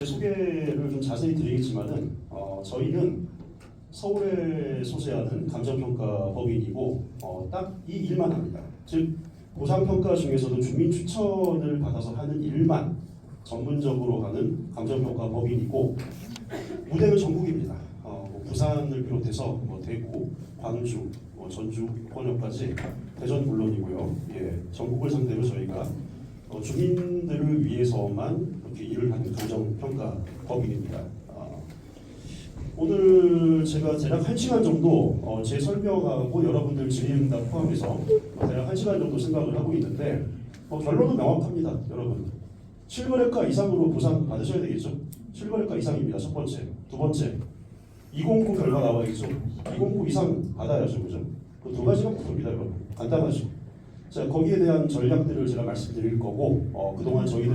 소개를 좀 자세히 드리겠지만은 저희는 서울에 소재하는 감정평가 법인이고 딱 이 일만 합니다. 즉 보상평가 중에서도 주민 추천을 받아서 하는 일만 전문적으로 하는 감정평가 법인이고 무대는 전국입니다. 부산을 비롯해서 대구, 광주, 전주, 권역까지 대전 물론이고요. 전국을 상대로 저희가 주민들을 위해서만 이렇게 일을 하는 감정평가 법인입니다. 오늘 제가 대략 1시간 정도 제 설명하고 여러분들 질의응답 포함해서 대략 1시간 정도 생각을 하고 있는데 결론은 명확합니다. 여러분 7거래가 이상으로 보상 받으셔야 되겠죠? 7거래가 이상입니다. 첫 번째. 두 번째 209 결과 나와있죠? 209 이상 받아야죠. 그죠? 그 두 가지가 붙습니다. 여러분 간단하죠? 자, 거기에 대한 전략들을 제가 말씀드릴 거고 그동안 저희들이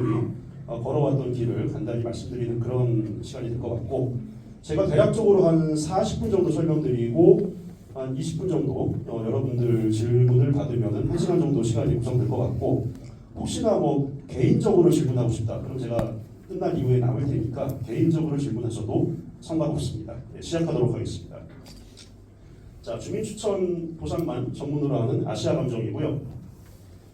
걸어왔던 길을 간단히 말씀드리는 그런 시간이 될 것 같고 제가 대략적으로 한 40분 정도 설명드리고 한 20분 정도 여러분들 질문을 받으면 1시간 정도 시간이 구성될 것 같고 혹시나 개인적으로 질문하고 싶다 그럼 제가 끝난 이후에 남을 테니까 개인적으로 질문하셔도 상관없습니다. 시작하도록 하겠습니다. 자, 주민추천 보상만 전문으로 하는 아시아감정이고요.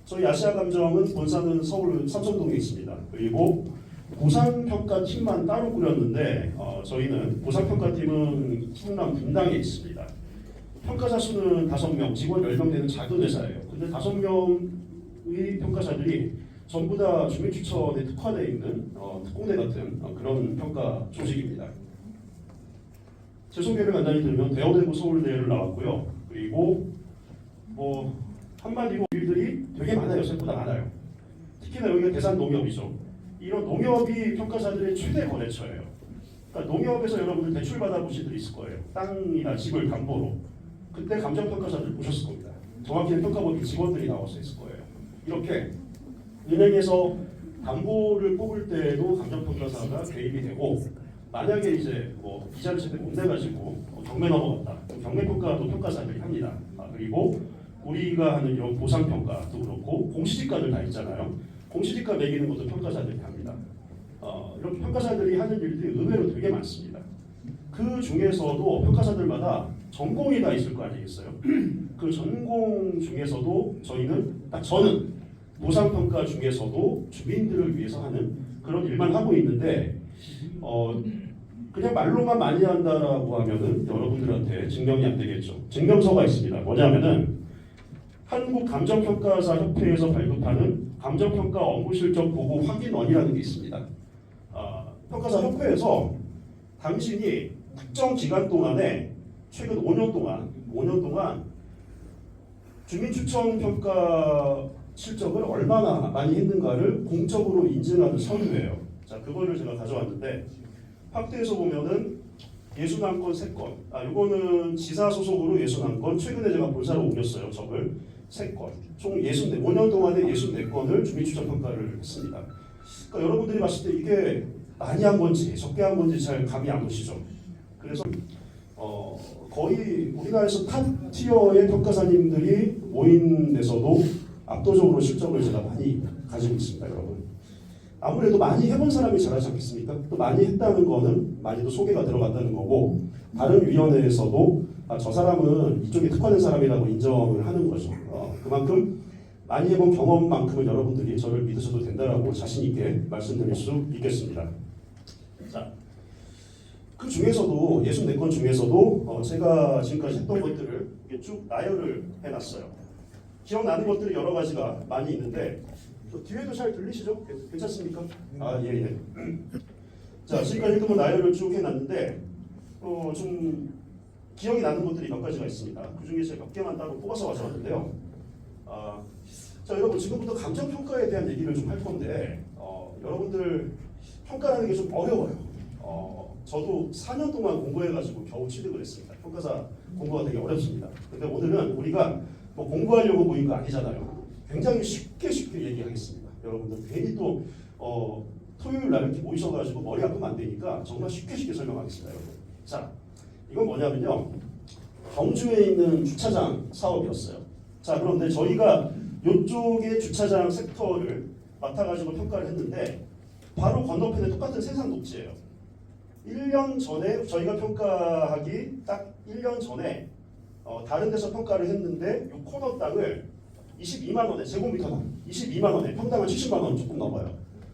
저희 아시아감정은 본사는 서울 삼성동에 있습니다. 그리고 보상평가팀만 따로 꾸렸는데 저희는 보상평가팀은 충남 분당에 있습니다. 평가자 수는 5명, 직원 10명 되는 작은 회사예요. 근데 5명의 평가자들이 전부 다 주민추천에 특화되어 있는 특공대 같은 그런 평가 조직입니다. 제 소개를 간단히 들으면 대원외고 서울대를 나왔고요. 그리고 한마디로 일들이 되게 많아요. 생각보다 많아요. 특히나 여기가 대산농협이죠. 이런 농협이 평가자들의 최대 거래처예요. 그러니까 농협에서 여러분들 대출 받아보신 분들 있을 거예요. 땅이나 집을 담보로. 그때 감정평가자들 보셨을 겁니다. 정확히는 평가법인 직원들이 나와서 있을 거예요. 이렇게 은행에서 담보를 뽑을 때에도 감정평가사가 개입이 되고 만약에 이제 이자를 제대로 못 내가지고 경매 넘어갔다. 경매평가도 평가사들이 합니다. 그리고 우리가 하는 이런 보상평가도 그렇고 공시지가들 다 있잖아요. 공시지가 매기는 것도 평가자들이 합니다. 이렇게 평가자들이 하는 일들이 의외로 되게 많습니다. 그 중에서도 평가자들마다 전공이 다 있을 거 아니겠어요? 그 전공 중에서도 저는 보상평가 중에서도 주민들을 위해서 하는 그런 일만 하고 있는데 그냥 말로만 많이 한다라고 하면은 여러분들한테 증명이 안 되겠죠. 증명서가 있습니다. 뭐냐면은 한국감정평가사협회에서 발급하는 감정평가 업무실적 보고 확인원이라는 게 있습니다. 평가사협회에서 당신이 특정 기간 동안에 최근 5년 동안 주민추천 평가 실적을 얼마나 많이 했는가를 공적으로 인증하는 서류예요. 자, 그거를 제가 가져왔는데 확대해서 보면은 61건 3건. 이거는 지사 소속으로 61건. 최근에 제가 본사로 옮겼어요. 적을 3건. 총 64, 5년 동안에 64건을 주민추천 평가를 했습니다. 그러니까 여러분들이 봤을 때 이게 많이 한 건지 적게 한 건지 잘 감이 안 오시죠. 그래서 거의 우리나라에서 탑 티어의 평가사님들이 모인 데서도 압도적으로 실적을 제가 많이 가지고 있습니다. 여러분. 아무래도 많이 해본 사람이 잘하지 않겠습니까? 또 많이 했다는 거는 많이도 소개가 들어간다는 거고 다른 위원회에서도 저 사람은 이쪽에 특화된 사람이라고 인정을 하는 거죠. 그만큼 많이 해본 경험만큼은 여러분들이 저를 믿으셔도 된다라고 자신 있게 말씀드릴 수 있겠습니다. 자, 그 중에서도 64건 중에서도 제가 지금까지 했던 것들을 쭉 나열을 해놨어요. 기억나는 것들이 여러 가지가 많이 있는데 뒤에도 잘 들리시죠? 괜찮습니까? 예. 자, 지금까지 했던 거 나열을 쭉 해놨는데 좀 기억이 나는 것들이 몇 가지가 있습니다. 그 중에 제가 몇 개만 따로 뽑아서 가져왔는데요. 자, 여러분 지금부터 감정평가에 대한 얘기를 좀 할 건데 여러분들 평가라는 게 좀 어려워요. 저도 4년 동안 공부해가지고 겨우 취득을 했습니다. 평가사 공부가 되게 어렵습니다. 근데 오늘은 우리가 공부하려고 모인 거 아니잖아요. 굉장히 쉽게 얘기하겠습니다. 여러분들 괜히 또 토요일 날 이렇게 모이셔가지고 머리 아프면 안 되니까 정말 쉽게 설명하겠습니다. 여러분. 자, 이건 뭐냐면요. 경주에 있는 주차장 사업이었어요. 자, 그런데 저희가 이쪽의 주차장 섹터를 맡아가지고 평가를 했는데 바로 건너편에 똑같은 생산 녹지예요. 1년 전에 저희가 평가하기 딱 1년 전에 다른 데서 평가를 했는데 이 코너 땅을 22만 원에 제곱미터당 22만 원에 평당은 70만 원 조금 넘어요.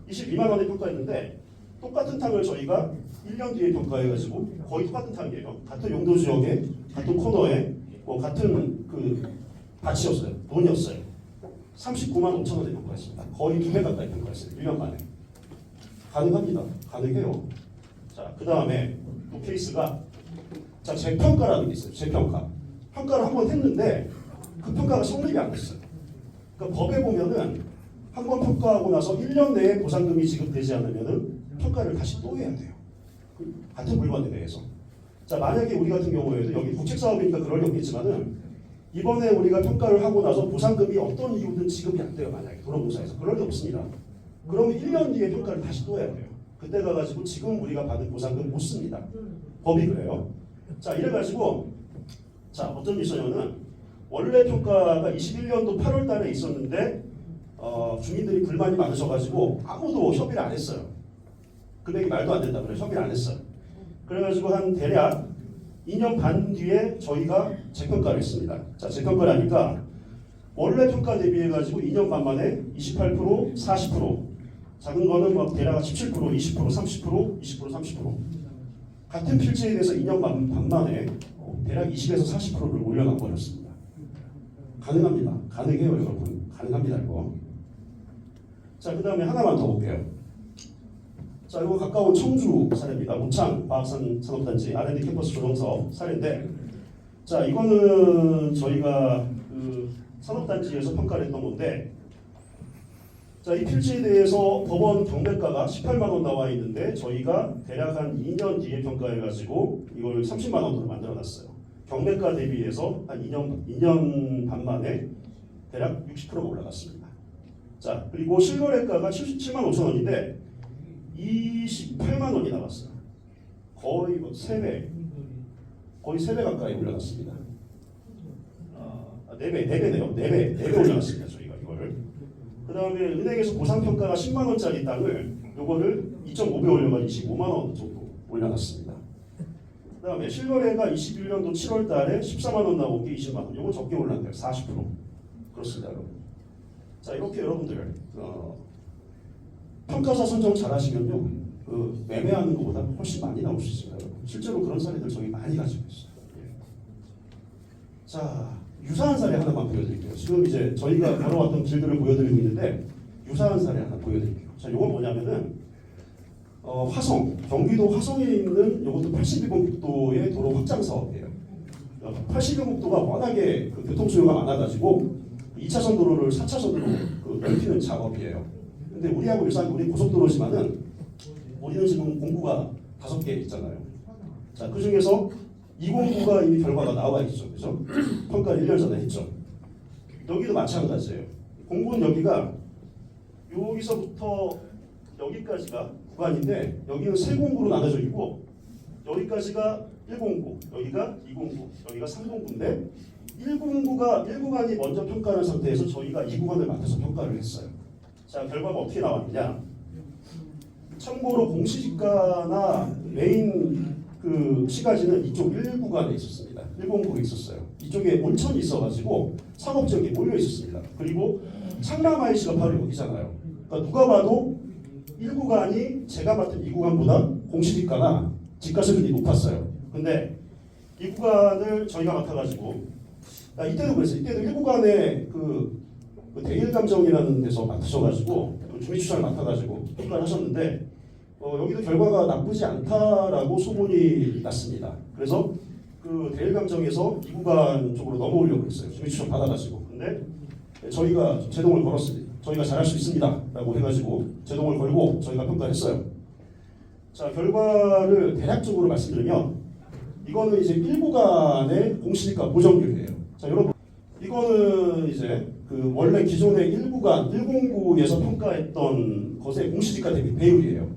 22만 원에 평가했는데 똑같은 땅을 저희가 1년 뒤에 평가해가지고 거의 똑같은 땅이에요. 같은 용도 지역에 같은 코너에 같은 그 밭이었어요. 돈이었어요. 39만 5천 원에 평가했습니다. 거의 2배 가까이 평가했어요. 1년 만에. 가능합니다. 가능해요. 자, 그 다음에 또 케이스가 자 재평가라는 게 있어요. 재평가. 평가를 한 번 했는데 그 평가가 성립이 안 됐어요. 그러니까 법에 보면은 한 번 평가하고 나서 1년 내에 보상금이 지급되지 않으면은 평가를 다시 또 해야 돼요. 같은 물건에 대해서. 자, 만약에 우리 같은 경우에도 여기 국책사업이니까 그럴 리 없겠지만은 이번에 우리가 평가를 하고 나서 보상금이 어떤 이유든 지급이 안 돼요. 만약에 도로공사에서 그럴 리 없습니다. 그러면 1년 뒤에 평가를 다시 또 해야 돼요. 그때 가가지고 지금 우리가 받은 보상금 못 씁니다. 법이 그래요. 자, 이래가지고 자 어떤 일이 있었냐면 원래 평가가 21년도 8월 달에 있었는데 주민들이 불만이 많으셔가지고 아무도 협의를 안 했어요. 금액이 말도 안 된다 그래 협의를 안 했어요. 그래가지고 한 대략 2년 반 뒤에 저희가 재평가를 했습니다. 자, 재평가를 하니까 원래 평가 대비해가지고 2년 반 만에 28%, 40%, 작은 거는 막 대략 17%, 20%, 30%, 20%, 30%. 같은 필지에 대해서 2년 반 만에 대략 20에서 40%를 올려가 버렸습니다. 가능합니다. 가능해요, 여러분. 가능합니다, 이거. 자, 그 다음에 하나만 더 볼게요. 자, 이거 가까운 청주 사례입니다. 모창 과학산 산업단지 R&D 캠퍼스 조성사업 사례인데, 자, 이거는 저희가 그 산업단지에서 평가를 했던 건데, 자, 이 필지에 대해서 법원 경매가가 18만 원 나와 있는데 저희가 대략 한 2년 뒤에 평가해가지고 이걸 30만 원으로 만들어놨어요. 경매가 대비해서 한 2년 반 만에 대략 60%가 올라갔습니다. 자, 그리고 실거래가가 77만 5천 원인데 28만 원이 나왔어요. 거의 3배, 거의 3배 가까이 올라갔습니다. 4배네요. 4배 올라갔습니다. 저희가 이거를. 그 다음에 은행에서 보상평가가 10만 원짜리 땅을 요거를 2.5배 올려가지고 25만 원 정도 올려놨습니다. 그 다음에 실거래가 21년도 7월 달에 14만 원 나온 게 20만 원. 요건 적게 올랐네요. 40%. 그렇습니다, 여러분. 자, 이렇게 여러분들 평가사 선정 잘 하시면요. 그 매매하는 것보다 훨씬 많이 나올 수 있습니다, 여러분. 실제로 그런 사례들 저희 많이 가지고 있어요. 예. 자, 유사한 사례 하나만 보여드릴게요. 지금 이제 저희가 걸어왔던 길들을 보여드리고 있는데 유사한 사례 하나 보여드릴게요. 자, 이건 뭐냐면은 화성, 경기도 화성에 있는 이것도 82번국도의 도로 확장 사업이에요. 82번국도가 워낙에 그 교통 수요가 많아가지고 2차선 도로를 4차선으로 그 넓히는 작업이에요. 근데 우리하고 유사한 우리 고속도로지만은 우리는 지금 공구가 5개 있잖아요. 자, 그 중에서 209가 이미 결과가 나와 있죠. 그죠? 평가를 1년 전에 했죠. 여기도 마찬가지예요. 공구는 여기가 여기서부터 여기까지가 구간인데 여기는 세 공구로 나눠져 있고 여기까지가 1공구, 여기가 2공구, 여기가 3공구인데 1구간이 먼저 평가하는 상태에서 저희가 2구간을 맡아서 평가를 했어요. 자, 결과가 어떻게 나왔느냐? 참고로 공시지가나 메인 그 시가지는 이쪽 1구간에 있었습니다. 1공구에 있었어요. 이쪽에 온천이 있어가지고 상업지역이 몰려 있었습니다. 그리고 창남 IC가 바로 여기잖아요. 그러니까 누가 봐도 1구간이 제가 맡은 2구간보다 공시지가나 지가 수준이 높았어요. 근데 이 구간을 저희가 맡아가지고 이때도 그랬어요. 이때도 1구간에 그 대일감정이라는 데서 맡으셔가지고 주민추천을 맡아가지고 평가를 하셨는데 여기도 결과가 나쁘지 않다라고 소문이 났습니다. 그래서 그 대일감정에서 2구간 쪽으로 넘어오려고 했어요. 주민추천 받아가지고. 근데 저희가 제동을 걸었습니다. 저희가 잘할 수 있습니다. 라고 해가지고 제동을 걸고 저희가 평가했어요. 자, 결과를 대략적으로 말씀드리면 이거는 이제 1구간의 공시지가 보정률이에요. 자, 여러분 이거는 이제 그 원래 기존의 1구간 1공구에서 평가했던 것의 공시지가 대비 배율이에요.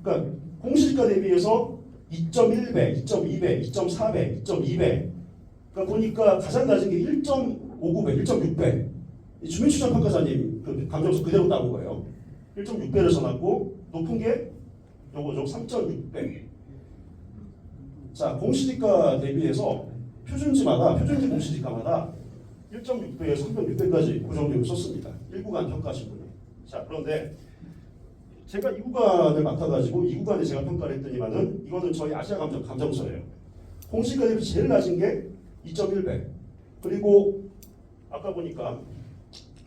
그러니까 공시지가 대비해서 2.1배, 2.2배, 2.4배, 2.2배. 그러니까 보니까 가장 낮은 게 1.59배, 1.6배. 주민추천 평가사님 그 감정수 그대로 따온 거예요. 1.6배를 써놨고 높은 게 요거죠. 3.6배. 자, 공시지가 대비해서 표준지 공시지가마다 1.6배에서 3.6배까지 고정률을 썼습니다. 1구간 평가하신 분이. 자, 그런데 제가 이 구간을 맡아가지고 이 구간에 제가 평가를 했더니만은 이거는 저희 아시아 감정서예요. 공시지가 대비 제일 낮은 게 2.1배. 그리고 아까 보니까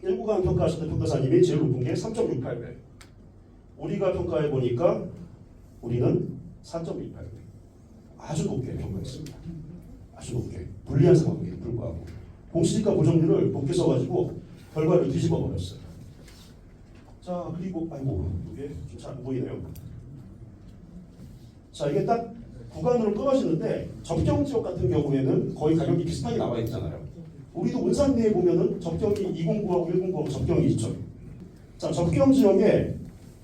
1구간 평가하셨던 평가사님이 제일 높은 게 3.68배. 우리가 평가해 보니까 우리는 4.28배. 아주 높게 평가했습니다. 아주 높게. 불리한 상황에도 불구하고 공시지가 고정률을 높게 써가지고 결과를 뒤집어 버렸어요. 자, 그리고 아이고 이게 좀 잘 안 보이네요. 자, 이게 딱 구간으로 끊어지는데 접경 지역 같은 경우에는 거의 가격이 비슷하게 나와 있잖아요. 우리도 온산리에 보면은 접경이 209하고 109하고 접경이 있죠. 자, 접경 지역에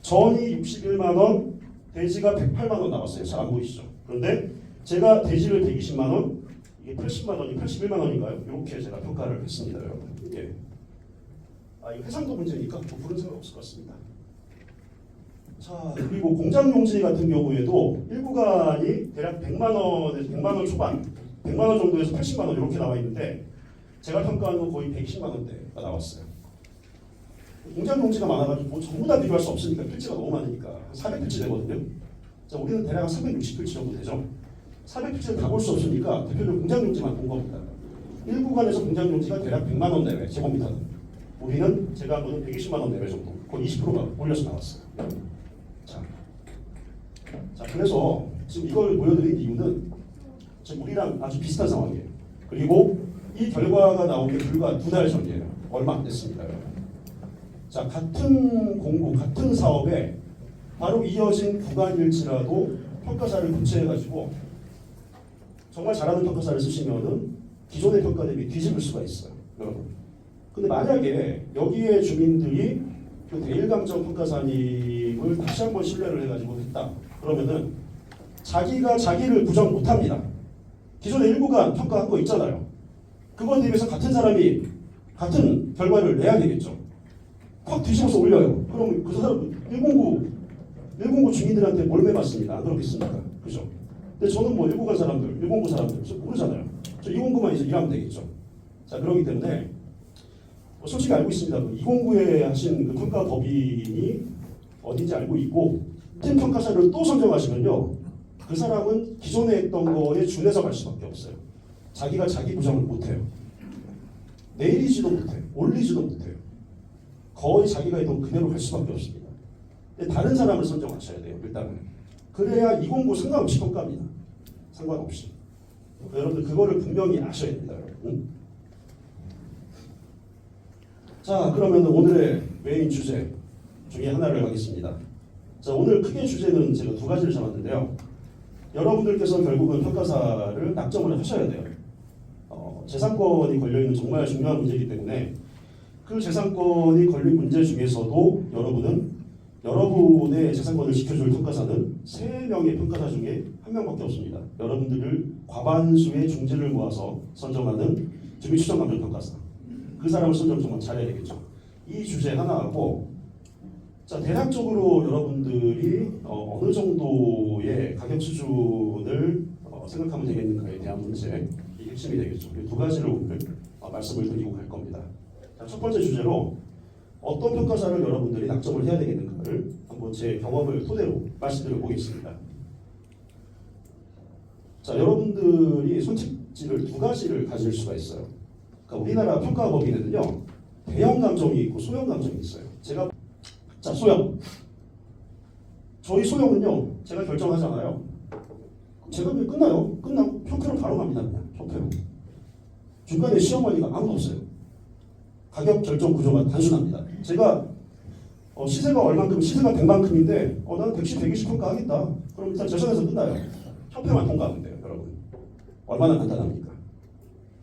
전이 61만 원, 대지가 108만 원 나왔어요. 잘 안 보이시죠? 그런데 제가 대지를 120만 원, 이게 80만 원이 81만 원인가요? 이렇게 제가 평가를 했습니다, 여러분. 예. 아, 이거 해상도 문제니까 뭐 그런 생각 없을 것 같습니다. 자, 그리고 공장용지 같은 경우에도 1구간이 대략 100만 원에서 100만 원 초반, 100만 원 정도에서 80만 원 이렇게 나와 있는데 제가 평가한 건 거의 120만 원대가 나왔어요. 공장용지가 많아가지고 뭐 전부 다 비교할 수 없으니까 필지가 너무 많으니까 400필지 되거든요. 자, 우리는 대략 한 360필지 정도 되죠. 400필지를 다 볼 수 없으니까 대표적으로 공장용지만 본 겁니다. 1구간에서 공장용지가 대략 100만 원 내외 제곱미터는. 우리는 제가 한 거는 120만 원 내외 정도, 거의 20%가 올려서 나왔어요. 자, 그래서 지금 이걸 보여드린 이유는 지금 우리랑 아주 비슷한 상황이에요. 그리고 이 결과가 나온 게 불과 2달 전이에요. 얼마 안 됐습니다. 자, 같은 공고, 같은 사업에 바로 이어진 구간일지라도 평가사를 교체해가지고 정말 잘하는 평가사를 쓰시면은 기존의 평가 대비 뒤집을 수가 있어요, 여러분. 근데 만약에 여기에 주민들이 그 대일강정 평가사님을 다시 한번 신뢰를 해가지고 했다. 그러면은 자기가 자기를 부정 못합니다. 기존에 1구간 평가한 거 있잖아요. 그거에 대비해서 같은 사람이 같은 결과를 내야 되겠죠. 확 뒤집어서 올려요. 그럼 그 사람 109 주민들한테 몰매 맞습니다. 안 그렇겠습니까? 그죠? 근데 저는 뭐 1구간 사람들, 109 사람들 모르잖아요. 저 209만 이제 일하면 되겠죠. 자, 그렇기 때문에 솔직히 알고 있습니다. 209에 하신 그 평가 법인이 어딘지 알고 있고 팀 평가사를 또 선정하시면요, 그 사람은 기존에 했던 거에 준해서 갈 수밖에 없어요. 자기가 자기 부정을 못해요. 내리지도 못해요. 올리지도 못해요. 거의 자기가 했던 그대로 갈 수밖에 없습니다. 근데 다른 사람을 선정하셔야 돼요. 일단은. 그래야 209 상관없이 평가합니다. 상관없이. 여러분들 그거를 분명히 아셔야 됩니다. 여러분. 자, 그러면 오늘의 메인 주제 중에 하나를 하겠습니다. 자, 오늘 크게 주제는 제가 2가지를 잡았는데요. 여러분들께서 결국은 평가사를 낙점을 하셔야 돼요. 재산권이 걸려있는 정말 중요한 문제이기 때문에 그 재산권이 걸린 문제 중에서도 여러분은 여러분의 재산권을 지켜줄 평가사는 3명의 평가사 중에 1명밖에 없습니다. 여러분들을 과반수의 중재를 모아서 선정하는 주민추천감정평가사. 그 사람을 선정 정말 잘해야 되겠죠. 이 주제 하나하고, 자, 대략적으로 여러분들이 어느 정도의 가격 수준을 생각하면 되겠는가에 대한 문제, 이 핵심이 되겠죠. 이 2가지를 오늘 말씀을 드리고 갈 겁니다. 자, 첫 번째 주제로 어떤 평가사를 여러분들이 낙점을 해야 되겠는가를 한번 제 경험을 토대로 말씀드려 보겠습니다. 자, 여러분들이 선택지를 2가지를 가질 수가 있어요. 그러니까 우리나라 평가법인에는요, 대형 감정이 있고 소형 감정이 있어요. 자, 소형. 저희 소형은요, 제가 결정하잖아요. 제가 끝나요. 끝나고 평가로 바로 갑니다. 그냥 평가로. 중간에 시어머니가 아무도 없어요. 가격 결정 구조가 단순합니다. 제가 시세가 얼만큼, 시세가 100만큼인데 나는 110, 120 평가하겠다. 그럼 일단 재선에서 끝나요. 협회만 통과하면 돼요, 여러분. 얼마나 간단합니까?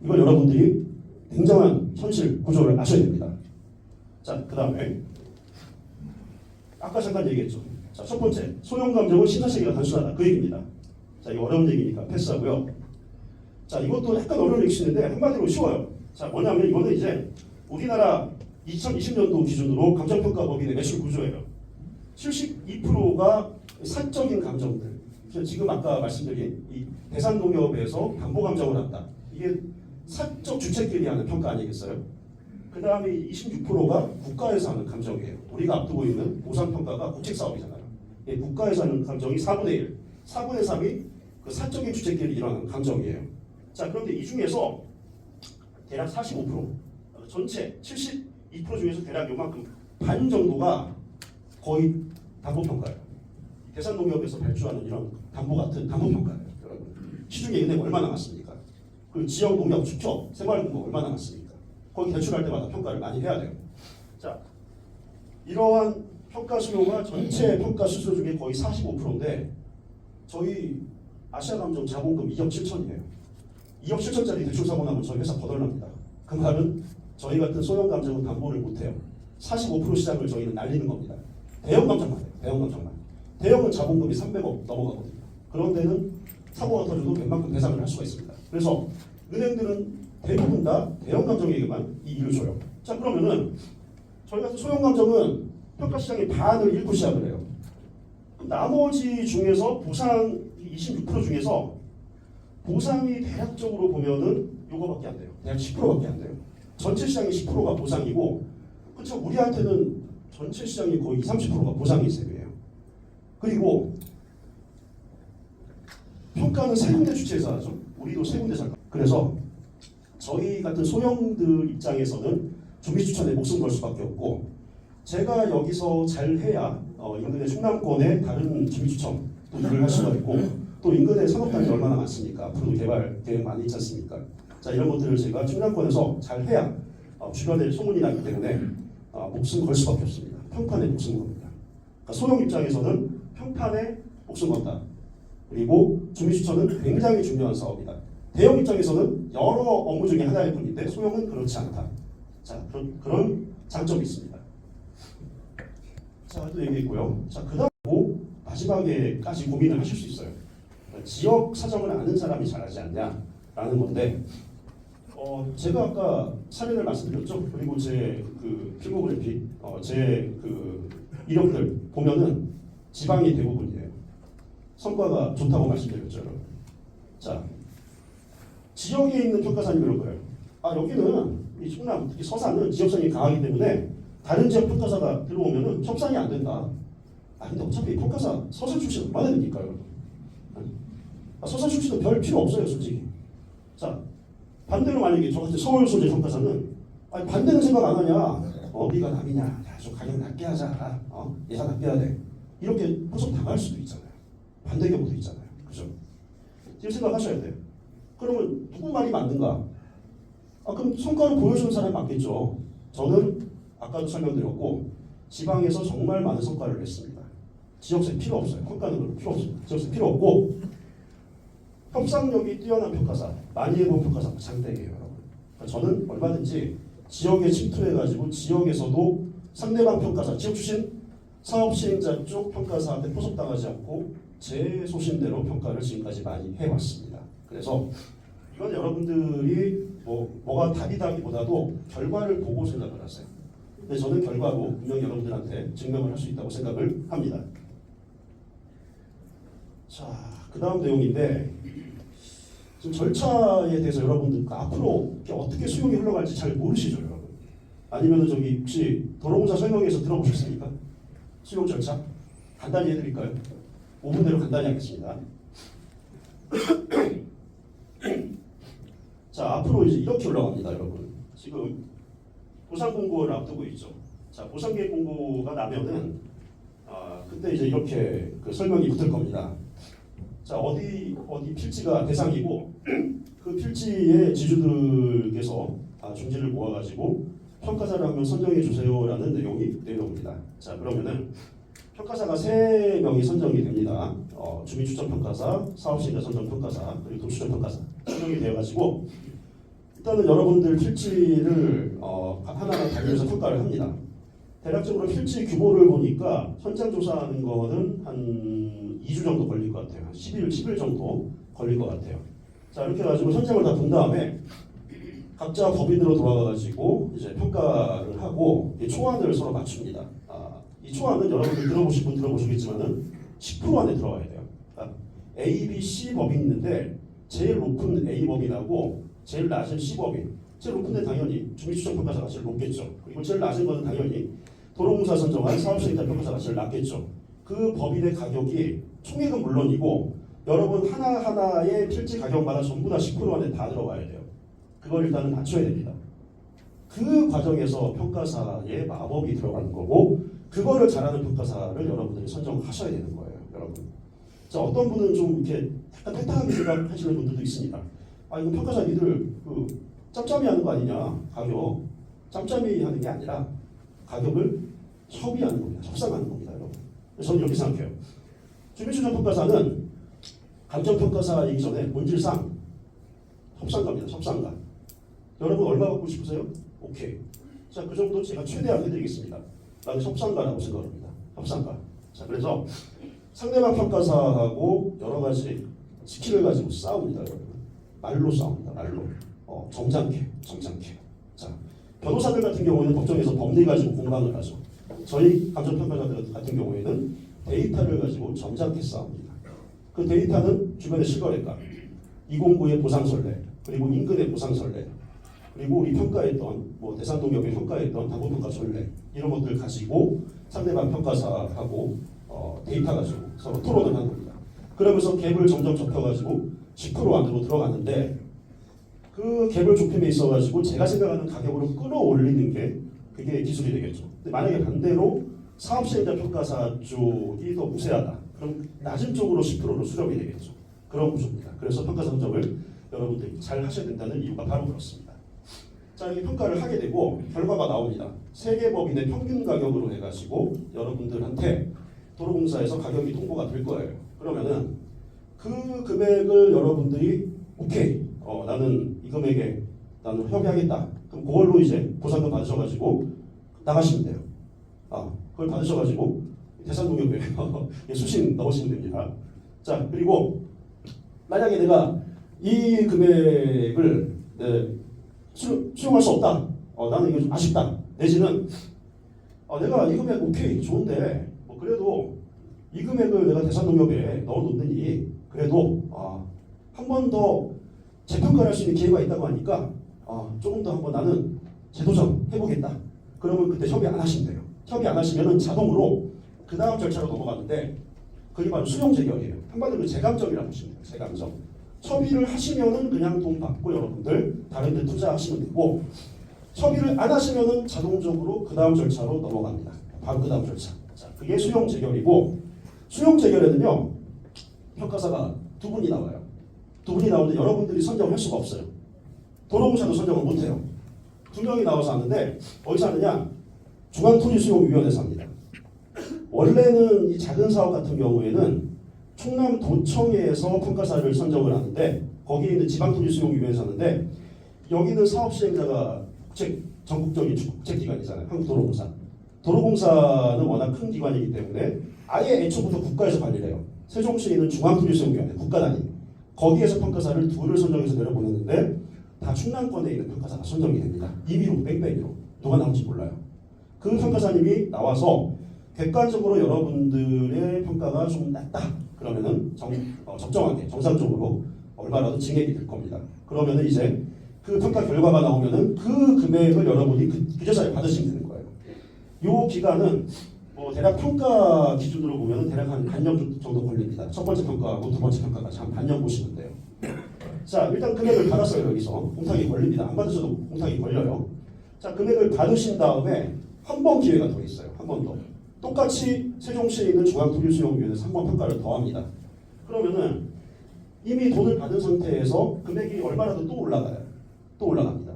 이걸 여러분들이 굉장한 현실 구조를 아셔야 됩니다. 자, 그 다음에 아까 잠깐 얘기했죠. 자, 첫 번째, 소형 감정은 심사체계가 단순하다. 그 얘기입니다. 자, 이거 어려운 얘기니까 패스하고요. 자, 이것도 약간 어려운 얘기인데 한마디로 쉬워요. 자, 뭐냐면 이거는 이제 우리나라 2020년도 기준으로 감정평가법인의 매출 구조예요. 72%가 사적인 감정들. 지금 아까 말씀드린 이 대산농협에서 담보 감정을 한다. 이게 사적 주체끼리 하는 평가 아니겠어요? 그 다음에 26%가 국가에서 하는 감정이에요. 우리가 앞두고 있는 보상평가가 국책사업이잖아요. 국가에서 하는 감정이 4분의 1, 4분의 3이 그 사적인 주체끼리 일어나는 감정이에요. 자, 그런데 이 중에서 대략 45%, 전체 72% 중에서 대략 요만큼 반 정도가 거의 담보평가예요. 대산농협에서 발주하는 이런 담보 같은 담보평가예요. 여러분, 시중에 은행 얼마 남았습니까? 그 지역 농협 축협 생활공고 얼마 남았습니까? 거기 대출할 때마다 평가를 많이 해야 돼요. 자, 이러한 평가 수요가 전체 평가 수수료 중에 거의 45%인데 저희 아시아감정 자본금 2억 7천이에요. 2억 7천짜리 대출 사고 나면 저희 회사 거덜납니다. 그 말은 저희 같은 소형 감정은 담보를 못해요. 45% 시장을 저희는 날리는 겁니다. 대형 감정만 해요. 대형 감정만. 대형은 자본금이 300억 넘어가거든요. 그런 데는 사고가 터져도 웬만큼 배상을 할 수가 있습니다. 그래서 은행들은 대부분 다 대형 감정에게만 이 일을 줘요. 자, 그러면은 저희 같은 소형 감정은 평가 시장의 반을 잃고 시작을 해요. 나머지 중에서 보상 26% 중에서 보상이 대략적으로 보면은 요거밖에 안 돼요. 대략 10%밖에 안 돼요. 전체 시장의 10%가 보상이고, 그렇죠. 우리한테는 전체 시장의 거의 20, 30%가 보상이 세고예요. 그리고 평가는 세 군데 주체에서 하죠. 우리도 세 군데서 할까. 그래서 저희 같은 소형들 입장에서는 준비 추천에 목숨 걸 수밖에 없고, 제가 여기서 잘 해야 인근의 충남권의 다른 준비 추천 또 일을 할 수가 있고, 또 인근의 산업단지 얼마나 많습니까? 앞으로도 개발 계획 많이 있지 않습니까? 자, 이런 것들을 제가 충남권에서 잘 해야 주변에 소문이 나기 때문에 목숨 걸 수밖에 없습니다. 평판에 목숨 겁니다. 그러니까 소형 입장에서는 평판에 목숨 건다. 그리고 준비 추천은 굉장히 중요한 사업이다. 대형 입장에서는 여러 업무 중에 하나일 뿐인데 소형은 그렇지 않다. 자, 그런 장점이 있습니다. 자, 또 얘기했고요. 자, 그다음 마지막에까지 고민을 하실 수 있어요. 그러니까 지역 사정을 아는 사람이 잘하지 않냐라는 건데, 제가 아까 사례를 말씀드렸죠. 그리고 제 그 필모그래피, 제 그 이력들 보면은 지방이 대부분이에요. 성과가 좋다고 말씀드렸죠. 자, 지역에 있는 평가사님 이럴 거예요. 아, 여기는 이 충남, 특히 서산은 지역성이 강하기 때문에 다른 지역 평가사가 들어오면은 협상이 안 된다. 아, 근데 어차피 평가사 서산 출신 얼마나 됩니까, 여러분? 서산 출신은 별 필요 없어요, 솔직히. 자, 반대로 만약에 저 같은 서울 소재 평가사는 아니, 반대는 생각 안 하냐? 네가 남이냐? 야, 좀 가격 낮게 하자. 예산 낮게 해야 돼. 이렇게 후속 당할 수도 있잖아요. 반대 경우도 있잖아요. 그죠? 지금 생각하셔야 돼요. 그러면 누구 말이 맞는가? 그럼 성과를 보여주는 사람이 맞겠죠. 저는 아까도 설명드렸고 지방에서 정말 많은 성과를 냈습니다. 지역세 필요 없어요. 평가는 필요 없습니다. 지역세 필요 없고 협상력이 뛰어난 평가사, 많이 해본 평가사 장땡이에요, 여러분. 그러니까 저는 얼마든지 지역에 침투해가지고 지역에서도 상대방 평가사, 지역 출신 사업 시행자 쪽 평가사한테 포섭당하지 않고 제 소신대로 평가를 지금까지 많이 해왔습니다. 그래서 이건 여러분들이 뭐가 답이다기보다도 결과를 보고 생각을 하세요. 근데 저는 결과로 분명히 여러분들한테 증명을 할 수 있다고 생각을 합니다. 자, 그 다음 내용인데 지금 절차에 대해서 여러분들 앞으로 어떻게 수용이 흘러갈지 잘 모르시죠, 여러분? 아니면 저기 혹시 도로공사 설명회에서 들어보셨습니까? 수용 절차? 간단히 해드릴까요? 5분 내로 간단히 하겠습니다. 자, 앞으로 이제 이렇게 올라갑니다, 여러분. 지금 보상 공고를 앞두고 있죠. 자, 보상 계획 공고가 나면은 그때 이제 이렇게 그 설명이 붙을 겁니다. 자, 어디 필지가 대상이고 그 필지의 지주들께서 중지를 모아가지고 평가사를 한 명 선정해 주세요라는 내용이 내려옵니다. 자, 그러면은 평가사가 3명이 선정이 됩니다. 주민추천평가사, 사업시행자 선정평가사, 그리고 도시추천평가사 선정이 되어가지고 일단은 여러분들 필지를 하나하나 다니면서 평가를 합니다. 대략적으로 필지 규모를 보니까 현장 조사하는 거는 한 2주 정도 걸릴 것 같아요. 한 10일 정도 걸릴 것 같아요. 자, 이렇게 해가지고 현장을 다 본 다음에 각자 법인으로 돌아가가지고 이제 평가를 하고 초안을 서로 맞춥니다. 이 초안은 여러분들 들어보신 분 들어보시겠지만은 10% 안에 들어가야 돼요. 그러니까 A, B, C 법인이 있는데 제일 높은 A 법인하고 제일 낮은 C 법인. 제일 높은 데 당연히 주민추천평가사가 제일 높겠죠. 그리고 제일 낮은 거는 당연히 도로공사 선정한 사업수익자 평가사가 제일 낮겠죠. 그 법인의 가격이 총액은 물론이고 여러분 하나하나의 필지 가격마다 전부 다 10% 안에 다 들어가야 돼요. 그걸 일단은 맞춰야 됩니다. 그 과정에서 평가사의 마법이 들어가는 거고 그거를 잘하는 평가사를 여러분들이 선정하셔야 되는 거예요. 여러분. 자, 어떤 분은 좀 이렇게 약간 패타하게 생각하시는 분들도 있습니다. 아, 이거 평가사 니들 짬짬이 하는 거 아니냐, 가격. 짬짬이 하는 게 아니라 가격을 협의하는 겁니다. 협상하는 겁니다, 여러분. 저는 이렇게 생각해요. 주민추천평가사는 감정평가사이기 전에 본질상 협상가입니다. 협상가. 여러분 얼마 받고 싶으세요? 오케이. 자, 그 정도 제가 최대한 해드리겠습니다. 나는 협상가라고 생각합니다. 협상가. 자, 그래서 상대방 평가사하고 여러 가지 스킬을 가지고 싸웁니다, 여러분. 말로 싸웁니다. 말로. 점잖게. 자, 변호사들 같은 경우에는 법정에서 법리 가지고 공방을 하죠. 저희 감정평가자들 같은 경우에는 데이터를 가지고 점잖게 싸웁니다. 그 데이터는 주변의 실거래가, 209의 보상설례, 그리고 인근의 보상설례, 그리고 우리 평가했던 대산동역에 평가했던 당구평가 전례 이런 것들 가지고 상대방 평가사하고 데이터 가지고 서로 토론을 하는 겁니다. 그러면서 갭을 점점 좁혀가지고 10% 안으로 들어가는데 그 갭을 좁힘에 있어가지고 제가 생각하는 가격으로 끌어올리는 게 그게 기술이 되겠죠. 근데 만약에 반대로 사업시행자 평가사 쪽이 더 우세하다. 그럼 낮은 쪽으로 10%로 수렴이 되겠죠. 그런 구조입니다. 그래서 평가 선정을 여러분들이 잘 하셔야 된다는 이유가 바로 그렇습니다. 자, 이렇게 평가를 하게 되고 결과가 나옵니다. 세개 법인의 평균 가격으로 해가지고 여러분들한테 도로공사에서 가격이 통보가 될 거예요. 그러면은 그 금액을 여러분들이 오케이, 나는 이 금액에 나는 협의하겠다. 그럼 그걸로 이제 보상금 받으셔가지고 나가시면 돼요. 그걸 받으셔가지고 대산동역에 수신 넣으시면 됩니다. 자, 그리고 만약에 내가 이 금액을 수용할 수 없다. 나는 이거 좀 아쉽다. 내지는 내가 이 금액 오케이 좋은데 그래도 이 금액을 내가 대산동역에 넣어놓느니 그래도 한 번 더 재평가를 할 수 있는 기회가 있다고 하니까 조금 더 한번 나는 재도전 해보겠다. 그러면 그때 협의 안 하시면 돼요. 협의 안 하시면 자동으로 그 다음 절차로 넘어가는데 그게 바로 수용 재결이에요. 한마디로 재감정이라고 보시면 돼요. 재감정. 협의를 하시면은 그냥 돈 받고 여러분들 다른 데 투자하시면 되고 협의를 안 하시면은 자동적으로 그 다음 절차로 넘어갑니다. 바로 그 다음 절차. 자, 그게 수용 재결이고 수용 재결에는요 평가사가 두 분이 나와요. 두 분이 나오는데 여러분들이 선정을 할 수가 없어요. 도로공사도 선정을 못해요. 두 명이 나와서 하는데 어디서 하느냐? 중앙토지수용위원회에서 합니다. 원래는 이 작은 사업 같은 경우에는 충남도청에서 평가사를 선정을 하는데 거기에 있는 지방토지수용위원회에서 하는데 여기는 사업시행자가 전국적인 국책기관이잖아요. 한국도로공사. 도로공사는 워낙 큰 기관이기 때문에 아예 애초부터 국가에서 관리를 해요. 세종시에 있는 중앙토지수용위원회 국가 단위 거기에서 평가사를 둘을 선정해서 내려보내는데 다 충남권에 있는 평가사가 선정이 됩니다. 임의로 뺑뺑이로 누가 나올지 몰라요. 그 평가사님이 나와서 객관적으로 여러분들의 평가가 좀 낮다 그러면은 적정하게 정상적으로 얼마라도 증액이 될 겁니다. 그러면은 이제 그 평가 결과가 나오면은 그 금액을 여러분이 규제사에 받으시면 되는 거예요. 요 기간은 대략 평가 기준으로 보면은 대략 한 반년 정도 걸립니다. 첫 번째 평가하고 두 번째 평가까지 한 반년 보시면 돼요. 자, 일단 금액을 받았어요. 여기서 공탁이 걸립니다. 안 받으셔도 공탁이 걸려요. 자, 금액을 받으신 다음에 한 번 기회가 더 있어요. 한 번 더. 똑같이 세종시에 있는 중앙토지수용위원회에서 한 번 평가를 더 합니다. 그러면은 이미 돈을 받은 상태에서 금액이 얼마라도 또 올라가요. 또 올라갑니다.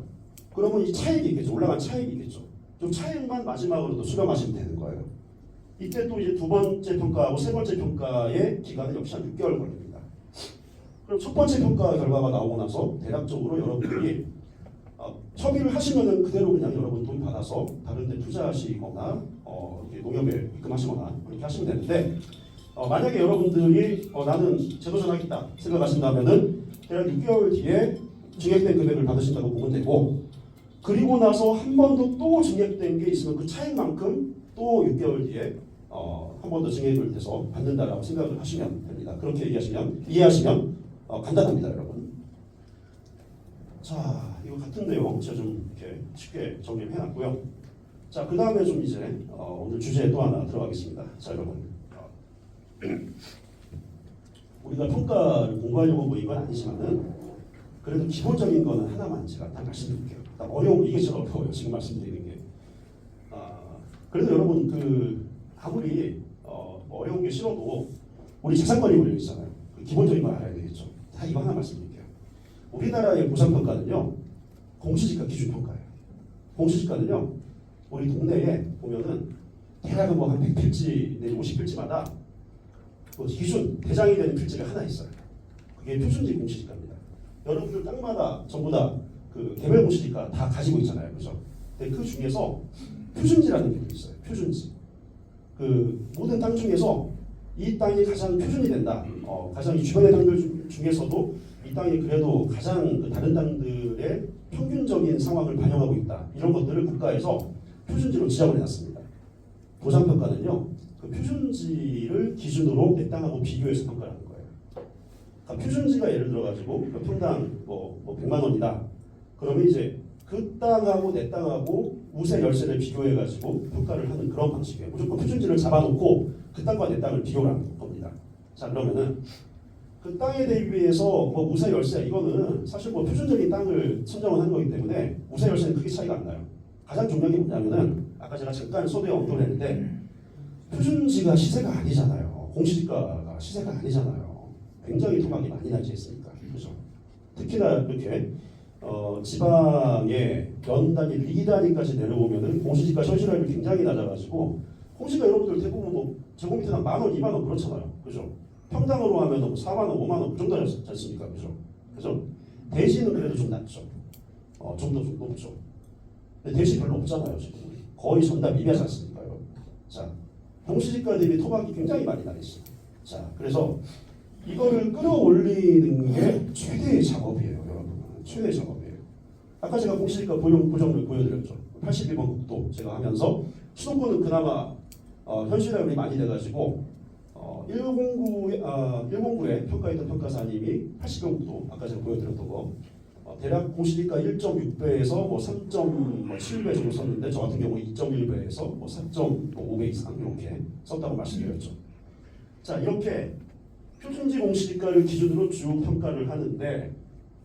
그러면 이 차익이 있겠죠. 올라간 차익이 있겠죠. 좀 차익만 마지막으로 또 수렴하시면 되는 거예요. 이때 또 이제 두 번째 평가하고 세 번째 평가의 기간은 역시 한 6개월 걸립니다. 그럼 첫 번째 평가 결과가 나오고 나서 대략적으로 여러분들이 협의를 하시면은 그대로 그냥 여러분 돈 받아서 다른 데 투자하시거나 농협에 입금하시거나 그렇게 하시면 되는데 만약에 여러분들이 나는 재도전하겠다 생각하신다면은 대략 6개월 뒤에 증액된 금액을 받으신다고 보면 되고 그리고 나서 한 번 더 또 증액된 게 있으면 그 차익만큼 또 6개월 뒤에 한 번 더 증액을 돼서 받는다라고 생각을 하시면 됩니다. 그렇게 이해하시면 간단합니다, 여러분. 자, 이거 같은 내용 제가 좀 이렇게 쉽게 정리를 해놨고요. 자, 그 다음에 좀 이제 오늘 주제에 또 하나 들어가겠습니다. 자, 여러분. 우리가 평가를 공부하려고 모인 건 아니지만은 그래도 기본적인 거는 하나만 제가 딱 말씀드릴게요. 딱 어려운 이게 제일 어려워요. 지금 말씀드리는 게. 그래도 여러분 아무리 어려운 게 싫어도 우리 재산권이 걸려 있잖아요. 기본적인 걸 알아야 되겠죠. 다 이거 하나 말씀드릴게요. 우리나라의 보상평가는요, 공시지가 기준평가예요. 공시지가는요, 우리 동네에 보면은 대략은 뭐 한 100필지 내지 50필지마다 그 기준 대장이 되는 필지가 하나 있어요. 그게 표준지 공시지가입니다. 여러분들 땅마다 전부 다 그 개별 공시지가 다 가지고 있잖아요, 그죠? 근데 그 중에서 표준지라는 게 있어요. 표준지. 그 모든 땅 중에서 이 땅이 가장 표준이 된다. 가장 이 주변의 땅들 중에서도 이 땅이 그래도 가장 그 다른 땅들의 평균적인 상황을 반영하고 있다. 이런 것들을 국가에서 표준지로 지정을 해놨습니다. 보상평가는요, 그 표준지를 기준으로 내 땅하고 비교해서 평가를 하는 거예요. 그러니까 표준지가 예를 들어가지고 평당 뭐 100만 원이다. 그러면 이제 그 땅하고 내 땅하고 우세 열세를 비교해가지고 평가를 하는 그런 방식이에요. 무조건 표준지를 잡아놓고 그 땅과 내 땅을 비교를 하는 겁니다. 자, 그러면은 그 땅에 대비해서 뭐 우세 열세 이거는 사실 뭐 표준적인 땅을 선정을 한 거기 때문에 우세 열세는 크게 차이가 안 나요. 가장 중요한 게 뭐냐면은 아까 제가 잠깐 서두에 언급을 했는데 표준지가 시세가 아니잖아요. 공시지가가 시세가 아니잖아요. 굉장히 토막이 많이 나지 않습니까? 그죠? 특히나 이렇게 지방의 연 단위, 리 단위까지 내려오면은 공시지가 현실화율이 굉장히 낮아가지고 공시가 여러분들 대부분 뭐 제곱미터당 10,000원, 20,000원 그렇잖아요. 그죠? 평당으로 하면 뭐 40,000원, 50,000원 그 정도 하지 않습니까? 그죠? 그죠? 대시는 그래도 좀 낮죠. 좀 더 높죠. 근데 대시 별로 없잖아요. 지금 거의 전담 미비하지 않습니까? 여러분? 자, 공시지가 대비 토막이 굉장히 많이 나 있어요. 자, 그래서 이거를 끌어올리는 게 최대의 작업이에요, 여러분. 최대의 작업이에요. 아까 제가 공시지가 보정을 보여드렸죠. 81번 국도 제가 하면서 수도권은 그나마 현실화율이 많이 돼가지고 109에 평가했던 평가사님이 80번 국도 아까 제가 보여드렸던 거 대략 공시지가 1.6배에서 뭐 3.7배 정도 썼는데 저 같은 경우 2.1배에서 뭐 4.5배 이상 이렇게 썼다고 말씀드렸죠. 자, 이렇게 표준지 공시지가를 기준으로 쭉 평가를 하는데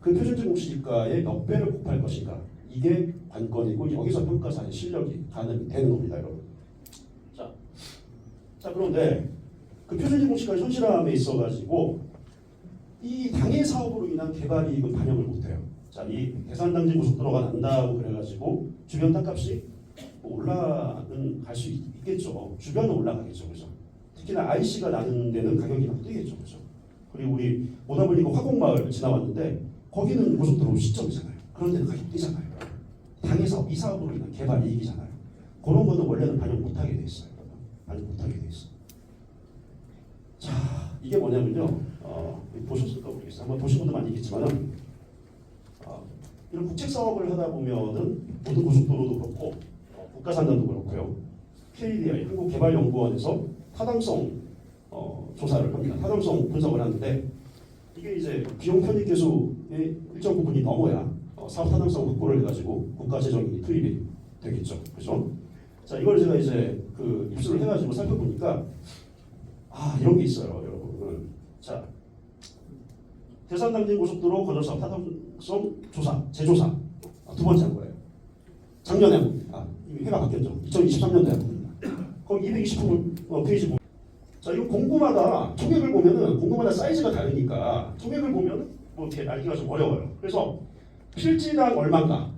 그 표준지 공시지가의 몇 배를 곱할 것인가 이게 관건이고 여기서 평가사의 실력이 가늠이 되는 겁니다, 여러분. 자, 그런데 그 표준지 공시지가 현실화함에 있어가지고 이 당해 사업으로 인한 개발 이익은 반영을 못해요. 자, 이 대산당지 고속도로가 난다고 그래가지고 주변 땅값이 올라는 갈 수 있겠죠. 주변은 올라가겠죠, 그죠? 특히나 IC가 나는 데는 가격이 막 뛰겠죠, 그죠? 그리고 우리 오다 보니까 화곡마을 지나왔는데 거기는 고속도로 시점이잖아요. 그런 데는 가격 뛰잖아요. 당해 사업, 이 사업으로 인한 개발 이익이잖아요. 그런 거는 원래는 반영 못하게 돼 있어요. 반영 못하게 돼 있어요. 자, 이게 뭐냐면요. 보셨을까 모르겠어요. 아마 보신 분도 많이 있겠지만은 이런 국책 사업을 하다 보면은 모든 고속도로도 그렇고 국가산단도 그렇고요. KDI 한국개발연구원에서 타당성 조사를 합니다. 타당성 분석을 하는데 이게 이제 비용 편익계수의 일정 부분이 넘어야 사업 타당성 확보를 해가지고 국가 재정이 투입이 되겠죠. 그렇죠? 자, 이걸 제가 이제 그 입수를 해가지고 살펴보니까 이런 게 있어요, 여러분. 자, 대산당진 고속도로 건설사업 타당성 조사, 재조사 두 번째 한 거예요. 작년에 한 겁니다. 이미 해가 바뀌었죠. 2023년도에 한 겁니다. 거기 220페이지 보면 자, 이거 공구마다 총액을 보면은 공구마다 사이즈가 다르니까 총액을 보면은 뭐 이렇게 알기가 좀 어려워요. 그래서 필지당 얼마인가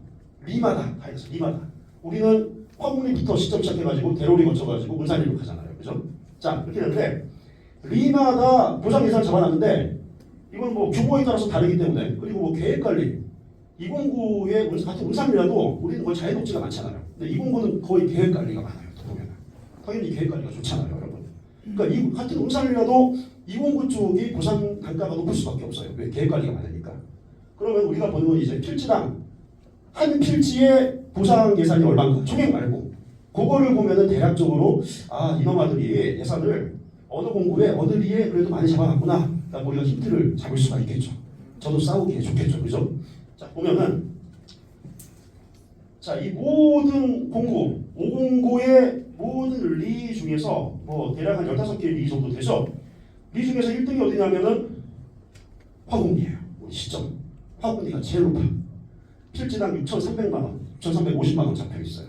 리마다 다 있어. 리마다 우리는 화곡리부터 시점 시작해가지고 대로리 거쳐가지고 문산리로 가잖아요. 그죠? 자, 이렇게 되는데 리마다 보상 예산 잡아놨는데 이건 뭐 규모에 따라서 다르기 때문에 그리고 뭐 계획관리 209의 같은 문산리라도 우리는 거의 자연녹지가 많잖아요. 근데 209는 거의 계획관리가 많아요. 또 보면 당연히 계획관리가 좋잖아요, 여러분. 그러니까 이 같은 문산리라도 209 쪽이 보상 단가가 높을 수밖에 없어요. 왜? 계획관리가 많으니까. 그러면 우리가 보는 건 이제 필지당 한 필지의 보상 예산이 얼마인가 총액 말고 그거를 보면은 대략적으로 이놈아들이 예산을 어느 공구에 어느 리에 그래도 많이 잡아놨구나. 그러니까 우리가 힌트를 잡을 수가 있겠죠. 저도 싸우기에 좋겠죠, 그죠? 자 보면은 이 모든 공구 5공구의 모든 리 중에서 뭐 대략 한 15개 리 정도 되죠. 리 중에서 1등이 어디냐면은 화공리예요. 우리 시점 화공리가 제일 높아. 필지당 6,300만 원, 6,350만 원 잡혀 있어요.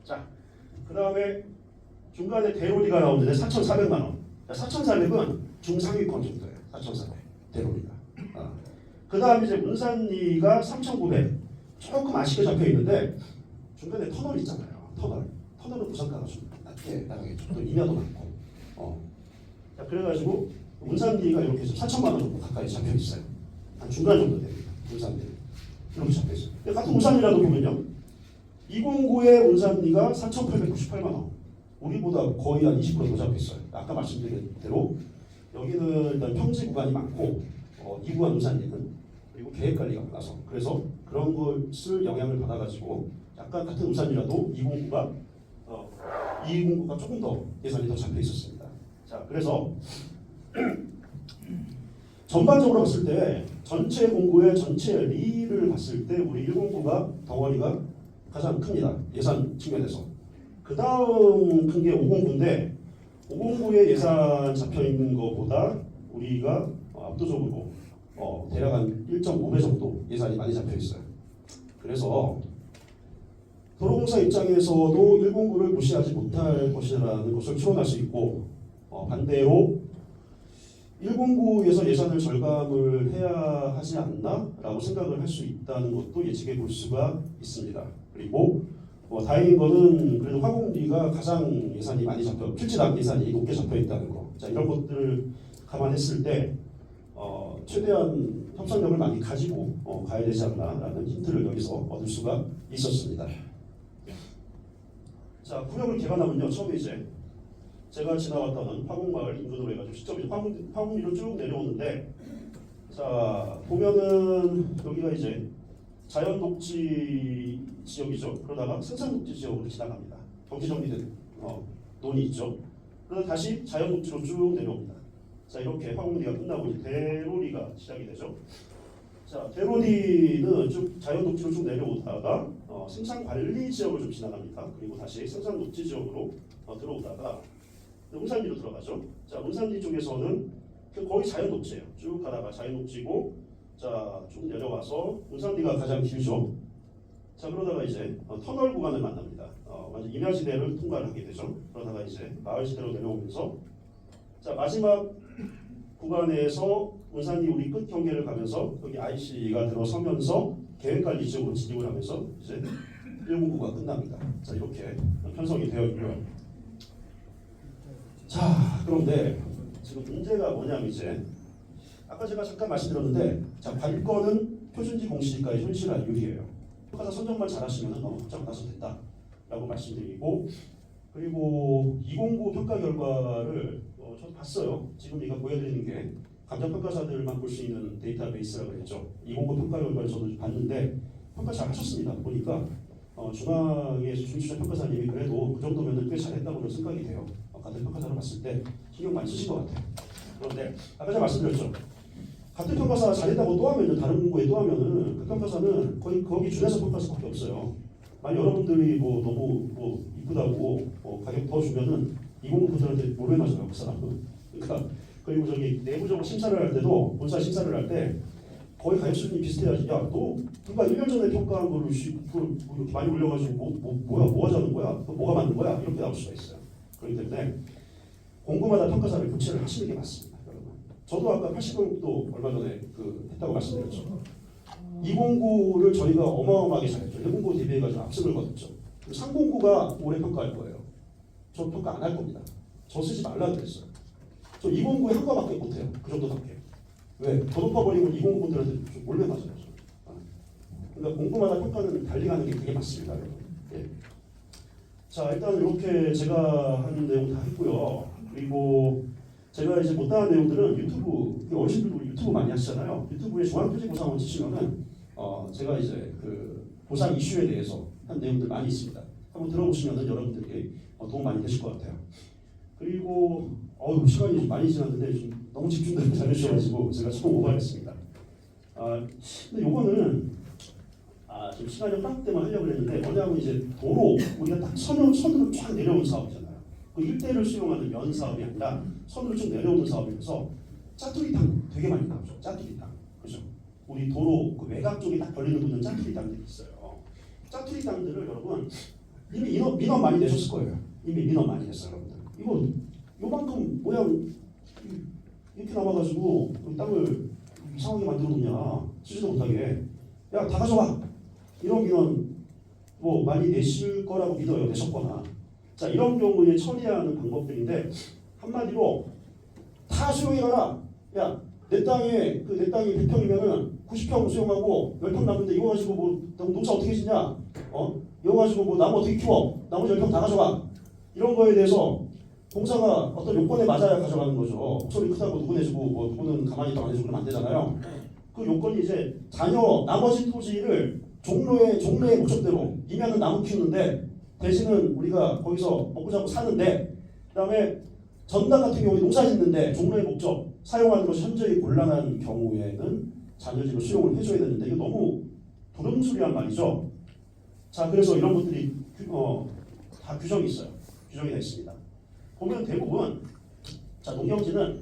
자, 그 다음에 중간에 대로리가 나오는데 4,400만 원. 4,400은 중상위권 정도예요. 4,400 대로리가. 그 다음에 이제 문산리가 3,900. 조금 아쉽게 잡혀 있는데 중간에 터널 있잖아요. 터널은 부산가가 좀 낮게 나가겠죠. 또 임야도 많고. 자, 그래가지고 문산리가 이렇게 4천만 원 정도 가까이 잡혀 있어요. 한 중간 정도 됩니다. 문산리 이렇게 잡혀 있어요. 근데 같은 문산리라도 보면요, 209의 문산리가 4,898만 원. 우리보다 거의 한 20%더 잡혀 있어요. 아까 말씀드린 대로 여기는 일단 평지 구간이 많고 2구간 문산리는 그리고 계획 관리가 많아서 그래서 그런 것을 영향을 받아가지고 약간 같은 문산리라도 209가 조금 더 예산이 더 잡혀 있었습니다. 자, 그래서 전반적으로 봤을 때 전체 공구의 전체 리를 봤을 때 우리 109가 덩어리가 가장 큽니다. 예산 측면에서. 그 다음 큰 게 509인데 509의 예산 잡혀 있는 것보다 우리가 압도적으로 대략 한 1.5배 정도 예산이 많이 잡혀 있어요. 그래서 도로공사 입장에서도 109를 무시하지 못할 것이라는 것을 추론할 수 있고 반대로 109에서 예산을 절감을 해야 하지 않나라고 생각을 할 수 있다는 것도 예측해 볼 수가 있습니다. 그리고 다행인 거는 그래도 화공리가 가장 예산이 많이 필지당 예산이 높게 잡혀 있다는 거. 자, 이런 것들을 감안했을 때 최대한 협상력을 많이 가지고 가야 되지 않나라는 힌트를 여기서 얻을 수가 있었습니다. 자, 구역을 개관하면요, 처음에 이제 제가 지나왔던 화공마을 인근으로 해가지고 시점이 화공리로 쭉 내려오는데, 자 보면은 여기가 이제 자연녹지 지역이죠. 그러다가 생산녹지 지역으로 지나갑니다. 경지정리된 논이 있죠. 그러다 다시 자연녹지로 쭉 내려옵니다. 자, 이렇게 화공리가 끝나고 이제 대로리가 시작이 되죠. 자, 대로리는 쭉 자연녹지로 쭉 내려오다가 생산관리 지역을 좀 지나갑니다. 그리고 다시 생산녹지 지역으로 들어오다가 문산리로 들어가죠. 자, 문산리 쪽에서는 거의 자연녹지예요. 쭉 가다가 자연녹지고, 자, 쭉 내려와서 문산리가 가장 길죠. 자, 그러다가 이제 터널 구간을 만납니다. 완전 임야지대를 통과를 하게 되죠. 그러다가 이제 마을지대로 내려오면서, 자, 마지막 구간에서 문산리 우리 끝 경계를 가면서 여기 IC가 들어서면서 계획관리 지역으로 진입을 하면서 이제 109가 끝납니다. 자, 이렇게 편성이 되어 있고요. 자, 그런데 지금 문제가 뭐냐면 이제 아까 제가 잠깐 말씀드렸는데, 자, 관건은 표준지 공시지가의 현실화 유리예요. 평가사 선정만 잘하시면 너무 걱정 나서 됐다라고 말씀드리고, 그리고 209 평가 결과를 저도 봤어요. 지금 이거 보여드리는 게 감정평가사들만 볼 수 있는 데이터베이스라고 했죠. 209 평가 결과를 저도 봤는데 평가 잘 하셨습니다. 보니까 중앙의 중추적 평가사님이 그래도 그 정도면 꽤 잘했다고 생각이 돼요. 같은 평가사로 봤을 때 신경 많이 쓰신 것 같아요. 그런데 아까 제가 말씀드렸죠. 같은 평가사 잘했다고 또 하면은 다른 공부에 또 하면은 그 평가사는 거의 거기 준해서 평가사밖에 없어요. 만약 여러분들이 너무 이쁘다고 가격 더 주면은 209 분들한테 몰래 맞아요, 그 사람은. 그러니까 그리고 저기 내부적으로 심사를 할 때도 본사 심사를 할 때 거의 가격 수준이 비슷해야지. 야, 너 누가 1년 전에 평가한 거를 이렇게 많이 올려가지고 뭐 하자는 거야? 또 뭐가 맞는 거야? 이렇게 나올 수가 있어요. 그렇기 때문에 공부마다 평가사를 교체를 하시는 게 맞습니다, 여러분. 저도 아까 80공도 얼마 전에 했다고 말씀드렸죠. 209를 저희가 어마어마하게 잘했죠. 109 대비해가지고 압승을 거뒀죠. 309가 올해 평가할 거예요. 저 평가 안 할 겁니다. 저 쓰지 말라 그랬어요. 저 209에 한 거밖에 못해요. 그 정도밖에. 왜? 더 높아버리면 209분들한테 좀 몰래 맞아요. 그러니까 공부마다 평가는 달리 가는 게 그게 맞습니다, 여러분. 예. 자, 일단 이렇게 제가 하는 내용 다 했고요. 그리고 제가 이제 못다한 내용들은 유튜브, 어르신들도 유튜브 많이 하시잖아요. 유튜브에 중앙표지보상원 치시면은 제가 이제 그 보상 이슈에 대해서 한 내용들 많이 있습니다. 한번 들어보시면 여러분들께 도움 많이 되실 것 같아요. 그리고 시간이 좀 많이 지났는데 좀 너무 집중되게 잘해주셔가지고 제가 조금 오버했습니다. 근데 요거는 좀 시간이 허락 때문에 하려고 했는데 뭐냐면 이제 도로 우리가 딱 선으로 쫙 내려온 사업이잖아요. 그 일대를 수용하는 면 사업이 아니라 선으로 좀 내려오는 사업이라서 짜투리탕 되게 많이 나오죠. 짜투리탕. 그죠? 우리 도로 그 외곽 쪽에 딱 걸리는 분은 짜투리탕들이 있어요. 짜투리탕들을 여러분 이미 민원 많이 내셨을 거예요. 이미 민원 많이 냈어요, 여러분들. 이거 요만큼 모양 이렇게 남아가지고 땅을 이상하게 만들어 놓냐, 쓰지도 못하게. 야, 다 가져와. 이런 민원 뭐 많이 내실 거라고 믿어요. 내셨거나. 자, 이런 경우에 처리하는 방법들인데 한마디로 다 수용해가라. 야, 내 땅이 100평이면은 90평 수용하고 10평 남는데 이거 가지고 뭐 농사 어떻게 짓냐? 이거 가지고 뭐 나무 어떻게 키워? 나머지 10평 다 가져가. 이런 거에 대해서 공사가 어떤 요건에 맞아야 가져가는 거죠. 목소리 크다고 누구 내주고 뭐 누구는 가만히 있다가 내주고 그러면 안 되잖아요. 그 요건이 이제 자녀 나머지 토지를 종로의 목적대로 이면은 나무 키우는데 대신은 우리가 거기서 먹고 자고 사는데, 그다음에 전당 같은 경우에 농사 짓는데 종로의 목적 사용하는 것이 현저히 곤란한 경우에는 자녀집을 수용을 해줘야 되는데 이거 너무 부름소리란 말이죠. 자, 그래서 이런 것들이 다 규정이 있어요. 규정이 되어 있습니다. 보면 대부분 자, 농경지는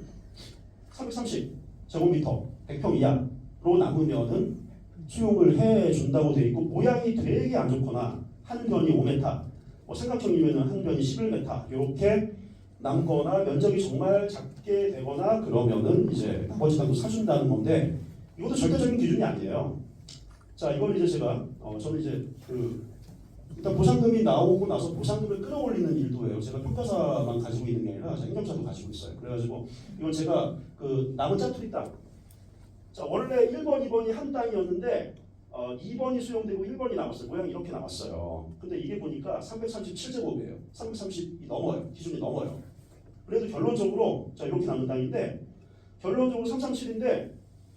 330제곱미터 100평 이하로 남으면은 수용을 해준다고 되어 있고, 모양이 되게 안 좋거나 한 변이 5m, 삼각형이면 한 변이 11m 이렇게 남거나 면적이 정말 작게 되거나 그러면은 이제 나머지 땅도 사준다는 건데, 이것도 절대적인 기준이 아니에요. 자, 이걸 이제 제가 저는 이제 일단 보상금이 나오고 나서 보상금을 끌어올리는 일도 해요. 제가 평가사만 가지고 있는 게 아니라 행정사도 가지고 있어요. 그래가지고 이건 제가 남은 짜투리 땅. 자, 원래 1번, 2번이 한 땅이었는데 2번이 수용되고 1번이 남았어요. 모양이 이렇게 남았어요. 근데 이게 보니까 337제곱이에요. 330이 넘어요. 기준이 넘어요. 그래도 결론적으로 자, 이렇게 남은 땅인데 결론적으로 337인데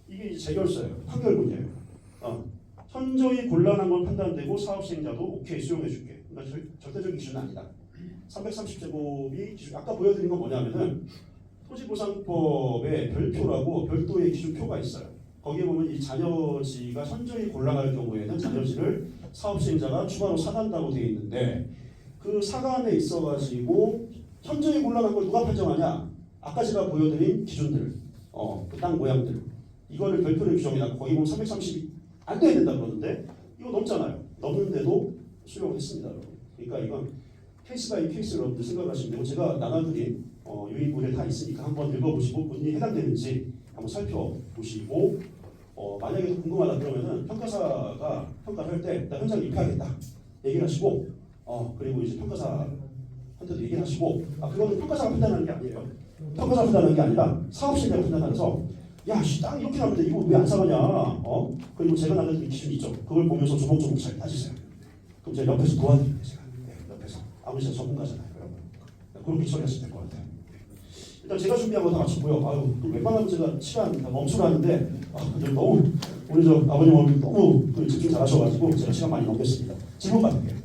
이게 이제 재결서예요. 판결문이에요. 현저히 곤란한 건 판단되고 사업시행자도 오케이 수용해줄게. 그러니까 절대적인 기준은 아니다. 330제곱이 기준. 아까 보여드린 건 뭐냐면은 토지보상법에 별표라고 별도의 기준표가 있어요. 거기에 보면 이 잔여지가 현저히 곤란할 경우에는 잔여지를 사업시행자가 추가로 사간다고 되어 있는데, 그 사간에 있어가지고 현저히 곤란한 걸 누가 판정하냐? 아까 제가 보여드린 기준들, 그 땅 모양들, 이거를 별표를 규정해놨고 거기 보면 330이 안 돼야 된다 그러는데 이거 넘잖아요. 넘는데도 수용을 했습니다, 여러분. 그러니까 이건 케이스 바이 케이스 여러분들 생각하시면 되고, 제가 나눠드린 유인물에 다 있으니까 한번 읽어보시고 본인이 해당되는지 한번 살펴보시고, 만약에 궁금하다 그러면은 평가사가 평가를 할 때 나 현장에 입회하겠다 얘기를 하시고, 그리고 이제 평가사한테도 얘기를 하시고, 그거는 평가사가 판단하는 게 아니에요. 평가사가 판단하는 게 아니라 사업시행자가 판단하면서 야, 땅 이렇게 나는데 이거 왜 안 사가냐? 그리고 제가 나눠드린 기준이 있죠. 그걸 보면서 조목조목 잘 따지세요. 그럼 제가 옆에서 도와드릴게요. 제가. 옆에서. 아무리 제가 전문가잖아요, 여러분. 그렇게 처리하시면 될 것 같아요. 일단 제가 준비한 거 다 마쳤고요. 웬만하면 제가 시간 다 멈추라는데 너무 우리 아버님 너무 집중 잘하셔가지고 제가 시간 많이 넘겼습니다. 질문 받을게요.